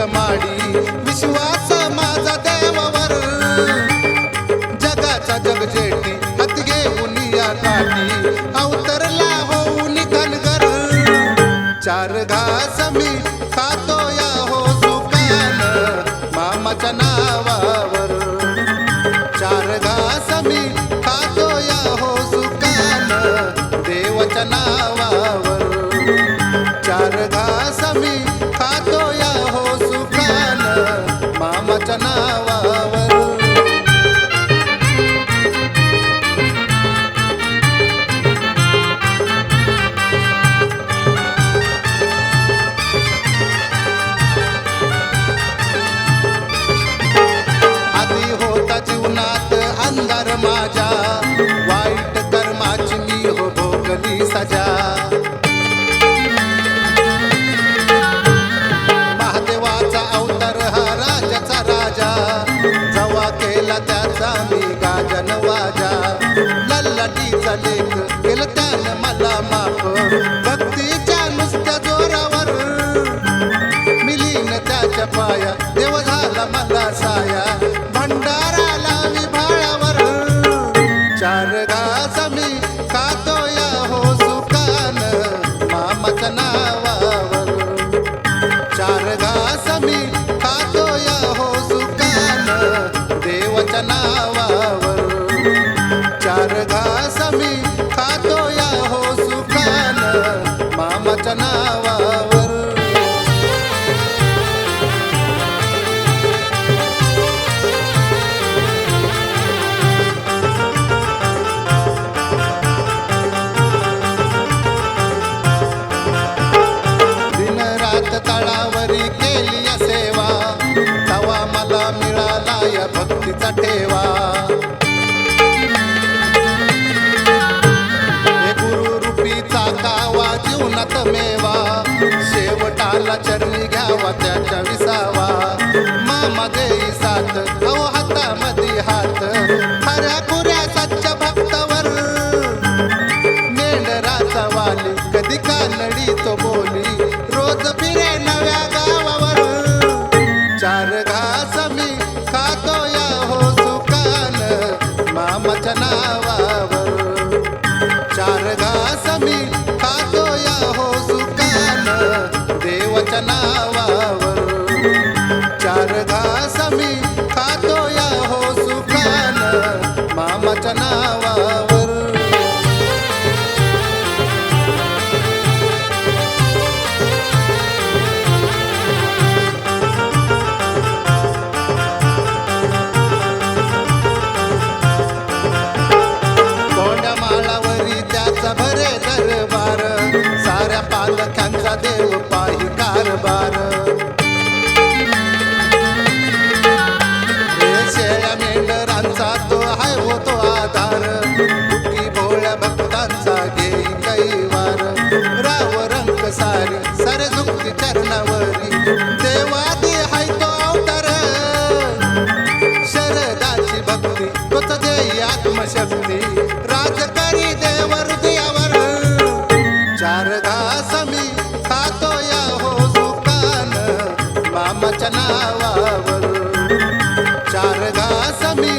माडी विश्वास माझा देवावर जगाचा जगजेटी हात घेऊन या काठी अवतरला होऊन धनगर चार घास मी खातो या हो सुखान मामाच्या नावावर चार घास मी खातो या हो सुखान देवाच्या नावावर चार घास मी खातो या हो सुखान मामाच्या नावावर आधी होता जीवनात अंधार माझ्या वाईट कर्माची मी हो भोगली सजा महादेवाचा अवतार हा राजाचा राजा जवा केला त्याचा मी गाजन वाजा लल्लाटीचा लेख केलं त्यानं मला माफ भक्तीच्या नुसत्या जोरावर मिलीन त्याच्या पाया देव झाला मला साया भंडारा लावी भाळावर चार घास मी खातो या हो सुखान मामाच्या नावावर चार घास मी खातो या हो सुखान देवाच्या नावावर चार घास मी खातो या हो सुखान मामाच्या नावावर तळावरी केली या सेवा तवा मला मिळाला या भक्तीचा ठेवा हे गुरु रूपीचा कावा जीवनात मेवा शेवटाला चरणी घ्यावा त्याच्या विसावा मामा देई साथ अहो हातामध्ये हात खऱ्या खुऱ्या सच्च्या भक्तावर मेंढराचा वाली कधी कानडी तो बोली रोज फिरे नव्या गावावर चार घास मी खातो या हो सुखान मामाच्या नावावर चार घास मी खातो या हो सुखान देवाच्या नावावर चार घास मी खातो या हो सुखान मामाच्या नावावर भरे दरबार साऱ्या पालख्यांचा देव पाही कारभार शेळ्या मेंढरांचा तो हाय होतो आधार दुःखी भोळ्या भक्तांचा घेई कैवार राव रंग सारी सारे झुकती चरणावरी देवादी हाय तो अवतार शरदाची भक्ती तोच देई आत्मशक्ती राजकरी देव हृदयावर चार घास मी खातो या हो सुखान मामाच्या नावावर चार घास मी